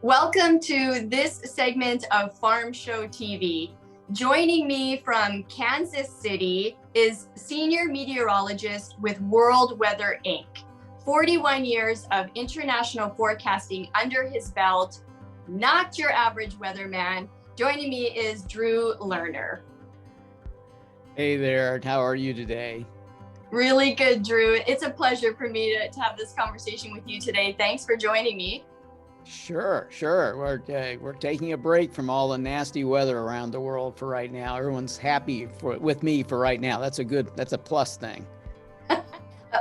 Welcome to this segment of Farm Show TV. Joining me from Kansas City is senior meteorologist with World Weather Inc. 41 years of international forecasting under his belt, not your average weatherman. Joining me is Drew Lerner. Hey there, how are you today? Really good, Drew. It's a pleasure for me to have this conversation with you today. Thanks for joining me. Sure. We're taking a break from all the nasty weather around the world for right now. Everyone's happy with me for right now. That's a plus thing.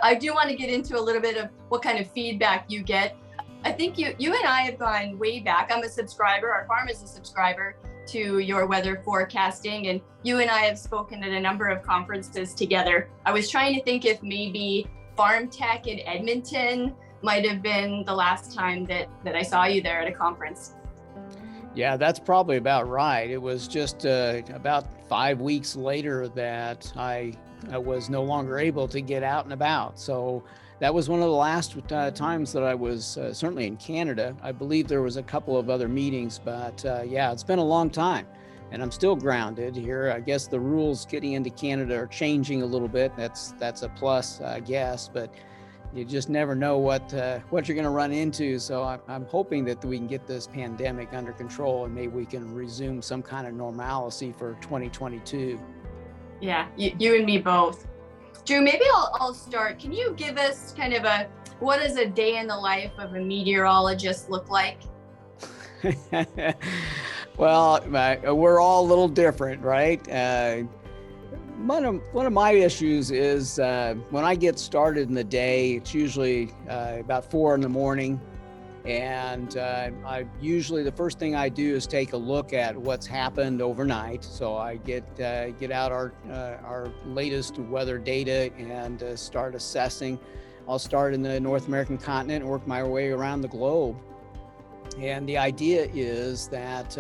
I do want to get into a little bit of what kind of feedback you get. I think you and I have gone way back. I'm a subscriber. Our farm is a subscriber to your weather forecasting, and you and I have spoken at a number of conferences together. I was trying to think if maybe Farm Tech in Edmonton might have been the last time that I saw you there at a conference. Yeah, that's probably about right. It was just about 5 weeks later that I was no longer able to get out and about. So that was one of the last times that I was certainly in Canada. I believe there was a couple of other meetings, but yeah, it's been a long time and I'm still grounded here. I guess the rules getting into Canada are changing a little bit. That's a plus, I guess, but you just never know what you're going to run into. So I'm hoping that we can get this pandemic under control and maybe we can resume some kind of normalcy for 2022. Yeah, you and me both. Drew, maybe I'll start. Can you give us kind of what does a day in the life of a meteorologist look like? Well, we're all a little different, right? One of my issues is when I get started in the day, it's usually about 4 in.the morning. And I usually the first thing I do is take a look at what's happened overnight. So I get out our latest weather data and start assessing. I'll start in the North American continent and work my way around the globe. And the idea is that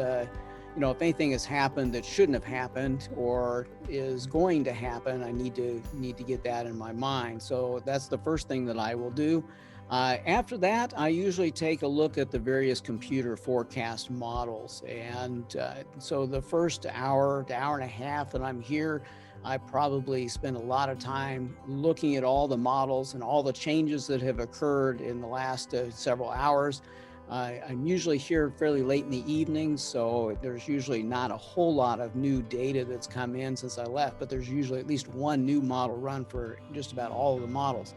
if anything has happened that shouldn't have happened or is going to happen, I need to get that in my mind. So that's the first thing that I will do. After that, I usually take a look at the various computer forecast models. And so the first hour to hour and a half that I'm here, I probably spend a lot of time looking at all the models and all the changes that have occurred in the last several hours. I'm usually here fairly late in the evening, so there's usually not a whole lot of new data that's come in since I left, but there's usually at least one new model run for just about all of the models.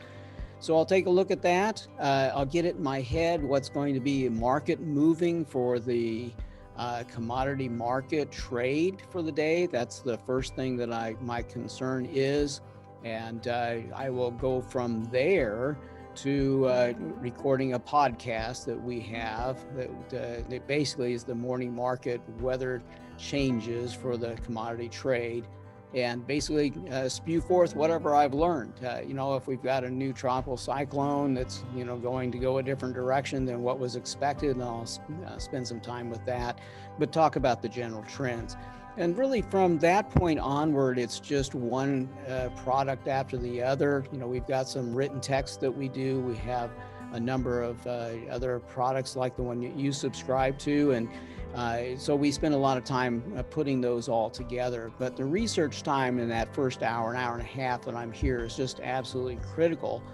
So I'll take a look at that. I'll get it in my head what's going to be market moving for the commodity market trade for the day. That's the first thing that my concern is. And I will go from there to recording a podcast that we have that basically is the morning market weather changes for the commodity trade, and basically spew forth whatever I've learned. If we've got a new tropical cyclone that's going to go a different direction than what was expected, I'll spend some time with that, but talk about the general trends. And really from that point onward, it's just one product after the other. We've got some written text that we do. We have a number of other products like the one you subscribe to. And so we spend a lot of time putting those all together. But the research time in that first hour, an hour and a half that I'm here is just absolutely critical.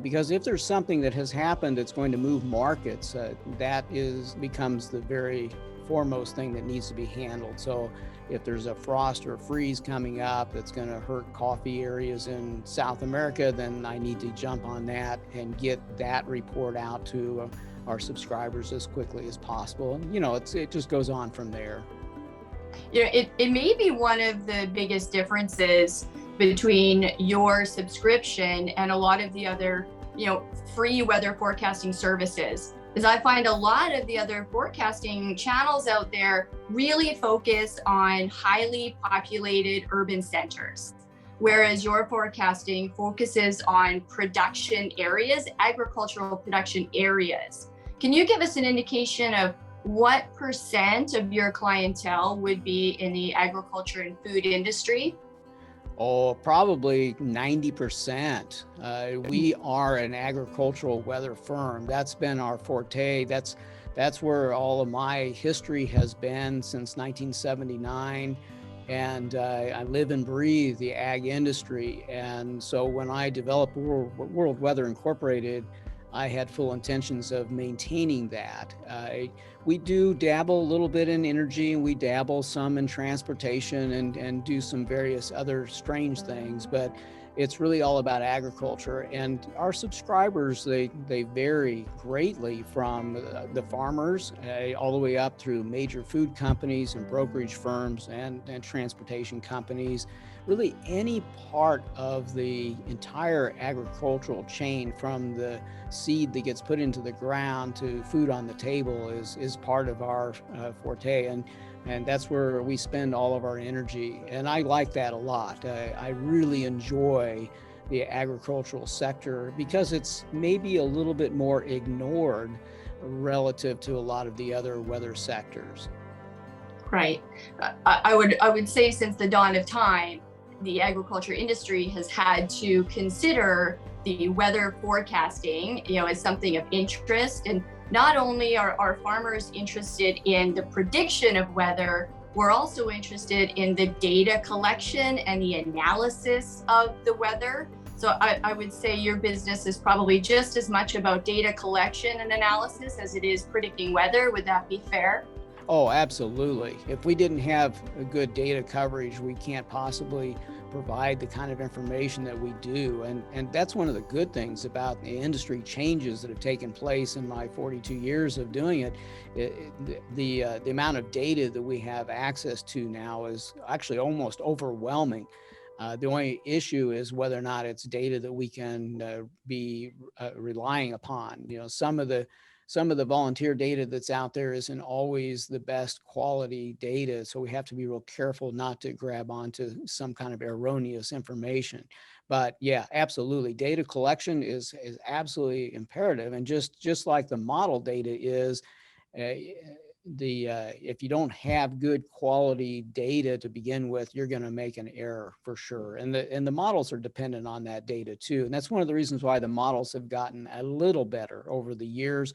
Because if there's something that has happened that's going to move markets, that becomes the very foremost thing that needs to be handled. So if there's a frost or a freeze coming up that's going to hurt coffee areas in South America, then I need to jump on that and get that report out to our subscribers as quickly as possible. And it just goes on from there. It may be one of the biggest differences between your subscription and a lot of the other free weather forecasting services, is I find a lot of the other forecasting channels out there really focus on highly populated urban centers, whereas your forecasting focuses on production areas, agricultural production areas. Can you give us an indication of what % of your clientele would be in the agriculture and food industry? Oh, probably 90%. We are an agricultural weather firm. That's been our forte. That's That's where all of my history has been since 1979. And I live and breathe the ag industry. And so when I developed World Weather Incorporated, I had full intentions of maintaining that. We do dabble a little bit in energy, and we dabble some in transportation, and do some various other strange things, but it's really all about agriculture. And our subscribers, they vary greatly from the farmers all the way up through major food companies and brokerage firms and transportation companies. Really any part of the entire agricultural chain, from the seed that gets put into the ground to food on the table, is part of our forte. And that's where we spend all of our energy. And I like that a lot. I really enjoy the agricultural sector because it's maybe a little bit more ignored relative to a lot of the other weather sectors. Right. I would say since the dawn of time, the agriculture industry has had to consider the weather forecasting, as something of interest. And not only are farmers interested in the prediction of weather, we're also interested in the data collection and the analysis of the weather. So I would say your business is probably just as much about data collection and analysis as it is predicting weather. Would that be fair? Oh, absolutely. If we didn't have a good data coverage, we can't possibly provide the kind of information that we do. And that's one of the good things about the industry changes that have taken place in my 42 years of doing it. The amount of data that we have access to now is actually almost overwhelming. The only issue is whether or not it's data that we can be relying upon. Some of the volunteer data that's out there isn't always the best quality data. So we have to be real careful not to grab onto some kind of erroneous information. But yeah, absolutely. Data collection is absolutely imperative. And just like the model data is, if you don't have good quality data to begin with, you're going to make an error for sure. And the models are dependent on that data too. And that's one of the reasons why the models have gotten a little better over the years.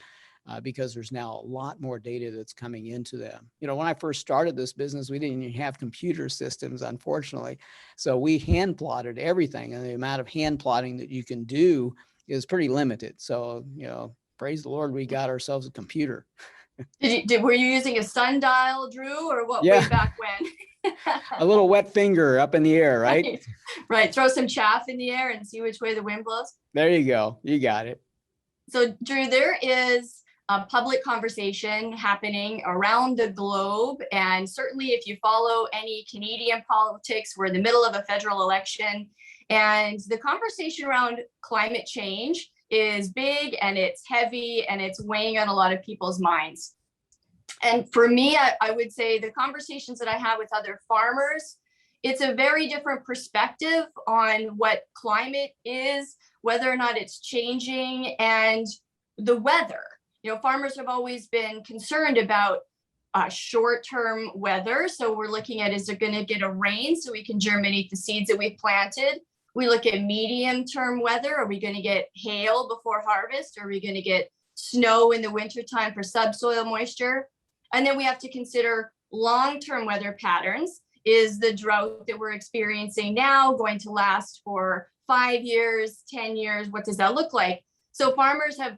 Because there's now a lot more data that's coming into them. When I first started this business, we didn't even have computer systems, unfortunately. So we hand plotted everything, and the amount of hand plotting that you can do is pretty limited. So, praise the Lord, we got ourselves a computer. Were you using a sundial, Drew, or what? Yeah. Way back when? A little wet finger up in the air, right? Right. Throw some chaff in the air and see which way the wind blows. There you go. You got it. So, Drew, there is a public conversation happening around the globe. And certainly if you follow any Canadian politics, we're in the middle of a federal election. And the conversation around climate change is big and it's heavy and it's weighing on a lot of people's minds. And for me, I would say the conversations that I have with other farmers, it's a very different perspective on what climate is, whether or not it's changing, and the weather. Farmers have always been concerned about short-term weather. So we're looking at, is it going to get a rain so we can germinate the seeds that we've planted? We look at medium-term weather. Are we going to get hail before harvest? Are we going to get snow in the wintertime for subsoil moisture? And then we have to consider long-term weather patterns. Is the drought that we're experiencing now going to last for 5 years, 10 years? What does that look like? So farmers have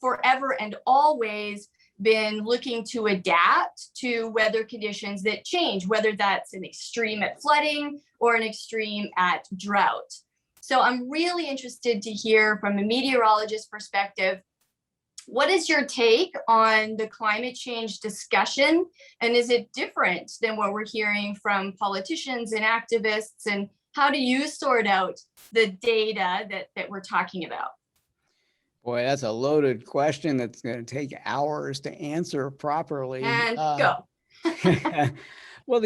forever and always been looking to adapt to weather conditions that change, whether that's an extreme at flooding or an extreme at drought. So I'm really interested to hear from a meteorologist perspective, what is your take on the climate change discussion? And is it different than what we're hearing from politicians and activists? And how do you sort out the data that we're talking about? Boy, that's a loaded question that's going to take hours to answer properly. And go. Well,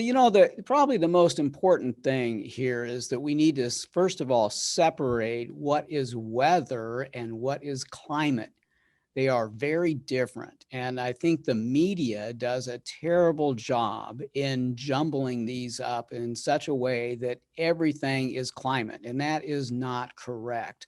probably the most important thing here is that we need to, first of all, separate what is weather and what is climate. They are very different. And I think the media does a terrible job in jumbling these up in such a way that everything is climate, and that is not correct.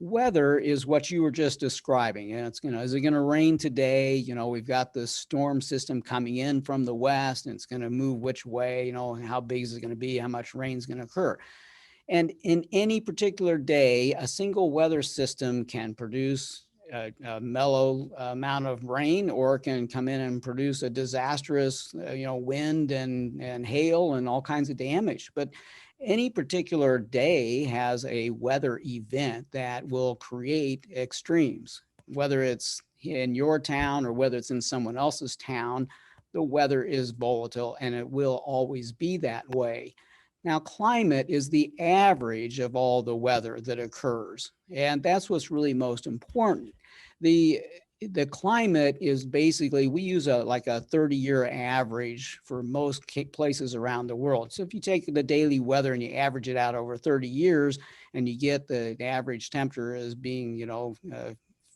Weather is what you were just describing. And it's, is it going to rain today? We've got the storm system coming in from the west and it's going to move which way, how big is it going to be? How much rain is going to occur? And in any particular day, a single weather system can produce a mellow amount of rain, or it can come in and produce a disastrous, wind and hail and all kinds of damage. But any particular day has a weather event that will create extremes, whether it's in your town or whether it's in someone else's town. The weather is volatile and it will always be that way. Now, climate is the average of all the weather that occurs, and that's what's really most important. The the climate is basically, we use a 30-year average for most places around the world. So if you take the daily weather and you average it out over 30 years and you get the average temperature as being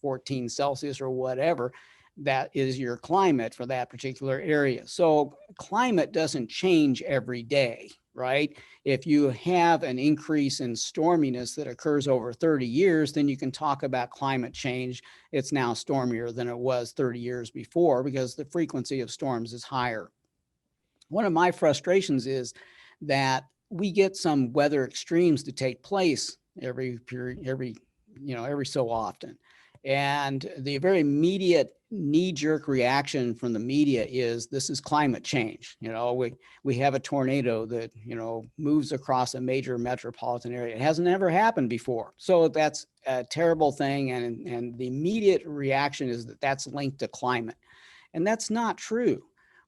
14 Celsius or whatever, that is your climate for that particular area. So climate doesn't change every day, right? If you have an increase in storminess that occurs over 30 years, then you can talk about climate change. It's now stormier than it was 30 years before because the frequency of storms is higher. One of my frustrations is that we get some weather extremes to take place every so often. And the very immediate knee-jerk reaction from the media is, this is climate change. We have a tornado that, moves across a major metropolitan area. It hasn't ever happened before. So that's a terrible thing. And the immediate reaction is that that's linked to climate. And that's not true.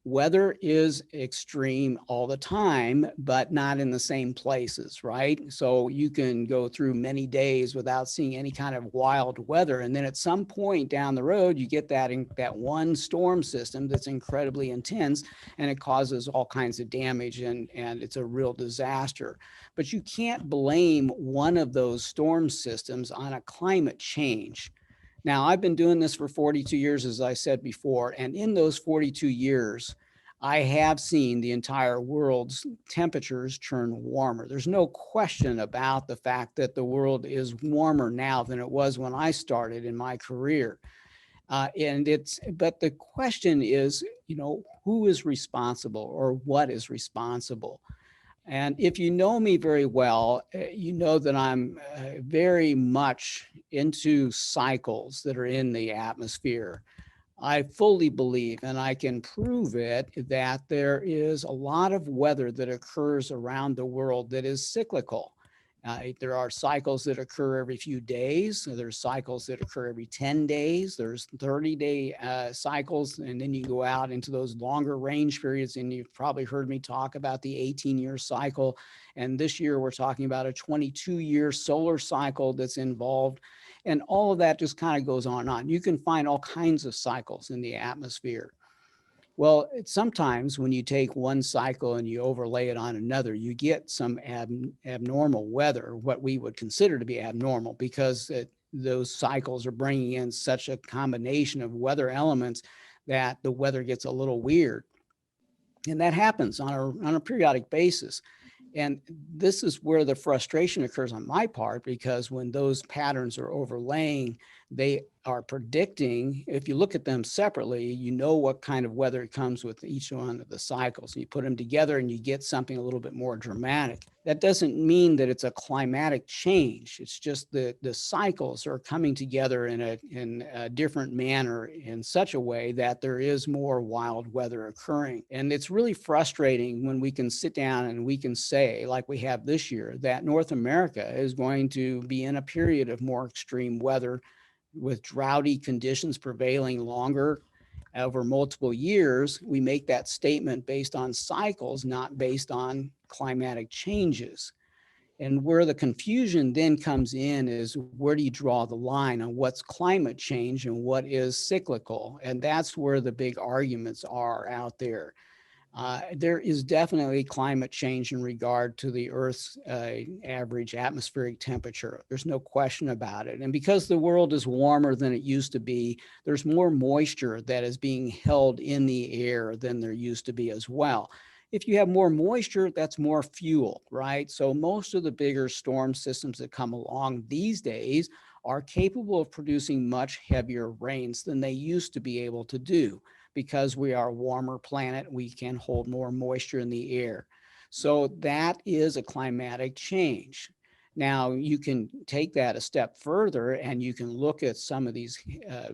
Weather is extreme all the time, but not in the same places, right? So you can go through many days without seeing any kind of wild weather. And then at some point down the road, you get that one storm system that's incredibly intense and it causes all kinds of damage and it's a real disaster. But you can't blame one of those storm systems on a climate change. Now, I've been doing this for 42 years, as I said before, and in those 42 years, I have seen the entire world's temperatures turn warmer. There's no question about the fact that the world is warmer now than it was when I started in my career. But the question is, who is responsible or what is responsible? And if you know me very well, you know that I'm very much into cycles that are in the atmosphere. I fully believe, and I can prove it, that there is a lot of weather that occurs around the world that is cyclical. There are cycles that occur every few days. There's cycles that occur every 10 days. There's 30-day cycles. And then you go out into those longer range periods. And you've probably heard me talk about the 18-year cycle. And this year we're talking about a 22-year solar cycle that's involved. And all of that just kind of goes on and on. You can find all kinds of cycles in the atmosphere. Well, sometimes when you take one cycle and you overlay it on another, you get some abnormal weather, what we would consider to be abnormal, because those cycles are bringing in such a combination of weather elements that the weather gets a little weird. And that happens on a periodic basis. And this is where the frustration occurs on my part, because when those patterns are overlaying, they are predicting, if you look at them separately, you know what kind of weather comes with each one of the cycles. You put them together and you get something a little bit more dramatic. That doesn't mean that it's a climatic change. It's just that the cycles are coming together in a different manner, in such a way that there is more wild weather occurring. And it's really frustrating when we can sit down and we can say, like we have this year, that North America is going to be in a period of more extreme weather, with droughty conditions prevailing longer over multiple years. We make that statement based on cycles, not based on climatic changes. And where the confusion then comes in is, where do you draw the line on what's climate change and what is cyclical? And that's where the big arguments are out there. There is definitely climate change in regard to the Earth's average atmospheric temperature. There's no question about it. And because the world is warmer than it used to be, there's more moisture that is being held in the air than there used to be as well. If you have more moisture, that's more fuel, right? So most of the bigger storm systems that come along these days are capable of producing much heavier rains than they used to be able to do. Because we are a warmer planet, we can hold more moisture in the air. So that is a climatic change. Now, you can take that a step further and you can look at some of these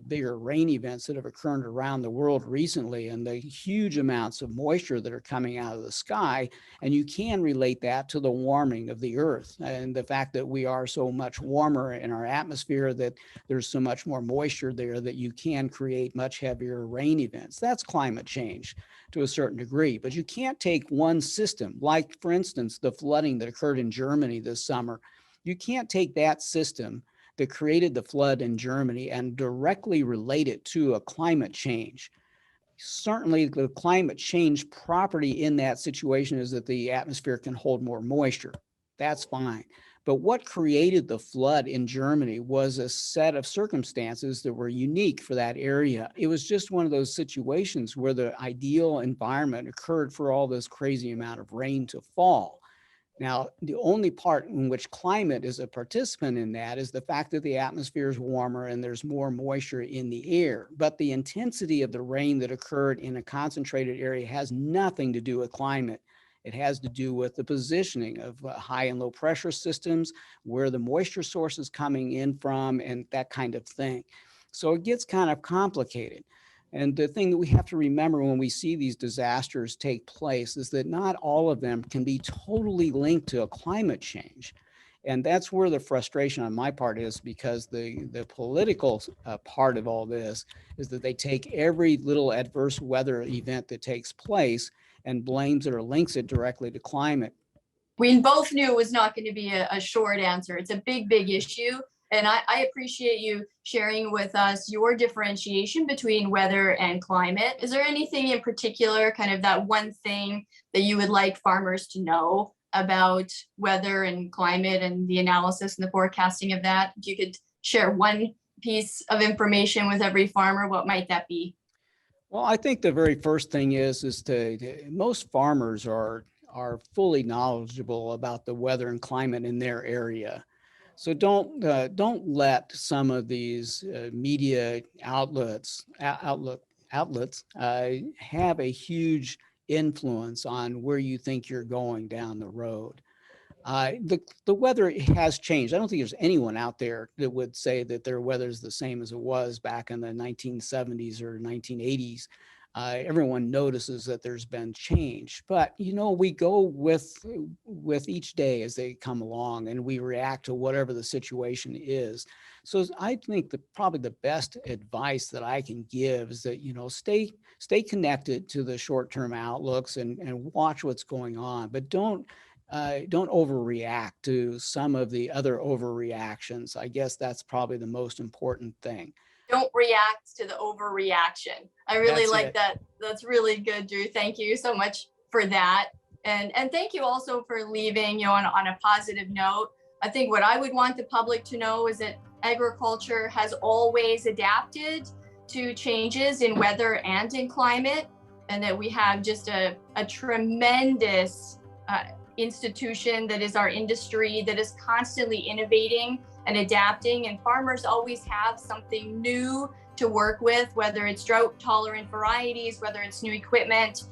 bigger rain events that have occurred around the world recently and the huge amounts of moisture that are coming out of the sky. And you can relate that to the warming of the earth and the fact that we are so much warmer in our atmosphere, that there's so much more moisture there that you can create much heavier rain events. That's climate change to a certain degree, but you can't take one system, like for instance, the flooding that occurred in Germany this summer. You can't take that system that created the flood in Germany and directly relate it to a climate change. Certainly the climate change property in that situation is that the atmosphere can hold more moisture. That's fine. But what created the flood in Germany was a set of circumstances that were unique for that area. It was just one of those situations where the ideal environment occurred for all this crazy amount of rain to fall. Now, the only part in which climate is a participant in that is the fact that the atmosphere is warmer and there's more moisture in the air. But the intensity of the rain that occurred in a concentrated area has nothing to do with climate. It has to do with the positioning of high and low pressure systems, where the moisture source is coming in from, and that kind of thing. So it gets kind of complicated. And the thing that we have to remember when we see these disasters take place is that not all of them can be totally linked to a climate change. And that's where the frustration on my part is, because the political part of all this is that they take every little adverse weather event that takes place and blames it or links it directly to climate. We both knew it was not going to be a short answer. It's a big, big issue. And I appreciate you sharing with us your differentiation between weather and climate. Is there anything in particular, kind of that one thing that you would like farmers to know about weather and climate and the analysis and the forecasting of that? If you could share one piece of information with every farmer, what might that be? Well, I think the very first thing is most farmers are fully knowledgeable about the weather and climate in their area. So don't let some of these media outlets have a huge influence on where you think you're going down the road. The weather has changed. I don't think there's anyone out there that would say that their weather is the same as it was back in the 1970s or 1980s. Everyone notices that there's been change, but we go with each day as they come along, and we react to whatever the situation is. So I think probably the best advice that I can give is that stay connected to the short-term outlooks and watch what's going on, but don't overreact to some of the other overreactions. I guess that's probably the most important thing. Don't react to the overreaction. I really like that. That's really good, Drew. Thank you so much for that. And thank you also for leaving, on a positive note. I think what I would want the public to know is that agriculture has always adapted to changes in weather and in climate, and that we have just a tremendous institution that is our industry that is constantly innovating and adapting, and farmers always have something new to work with, whether it's drought tolerant varieties, whether it's new equipment,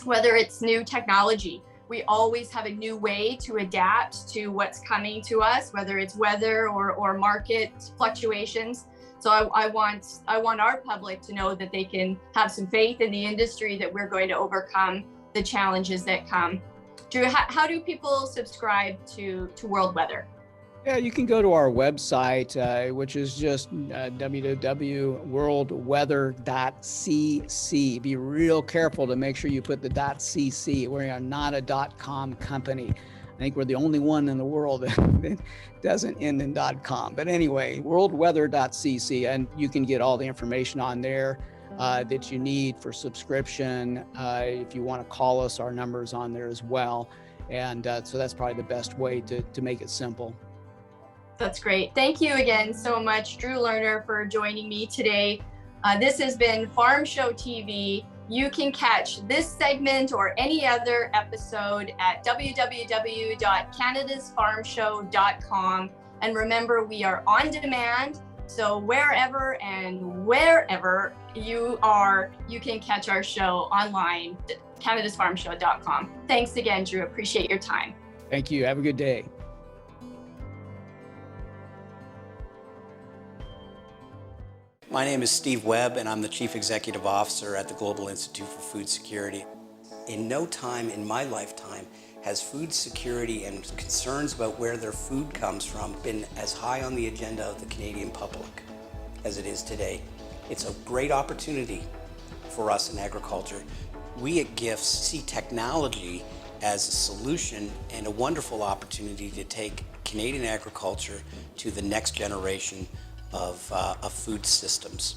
whether it's new technology. We always have a new way to adapt to what's coming to us, whether it's weather or market fluctuations. So I want our public to know that they can have some faith in the industry, that we're going to overcome the challenges that come. Drew, how do people subscribe to World Weather? Yeah, you can go to our website, which is just www.worldweather.cc. Be real careful to make sure you put the .cc. We are not a .com company. I think we're the only one in the world that doesn't end in .com. But anyway, worldweather.cc, and you can get all the information on there that you need for subscription. If you want to call us, our number's on there as well. And so that's probably the best way to make it simple. That's great. Thank you again so much, Drew Lerner, for joining me today. This has been Farm Show TV. You can catch this segment or any other episode at www.canadasfarmshow.com. And remember, we are on demand. So wherever and wherever you are, you can catch our show online, canadasfarmshow.com. Thanks again, Drew. Appreciate your time. Thank you. Have a good day. My name is Steve Webb, and I'm the Chief Executive Officer at the Global Institute for Food Security. In no time in my lifetime has food security and concerns about where their food comes from been as high on the agenda of the Canadian public as it is today. It's a great opportunity for us in agriculture. We at GIFTS see technology as a solution and a wonderful opportunity to take Canadian agriculture to the next generation of food systems.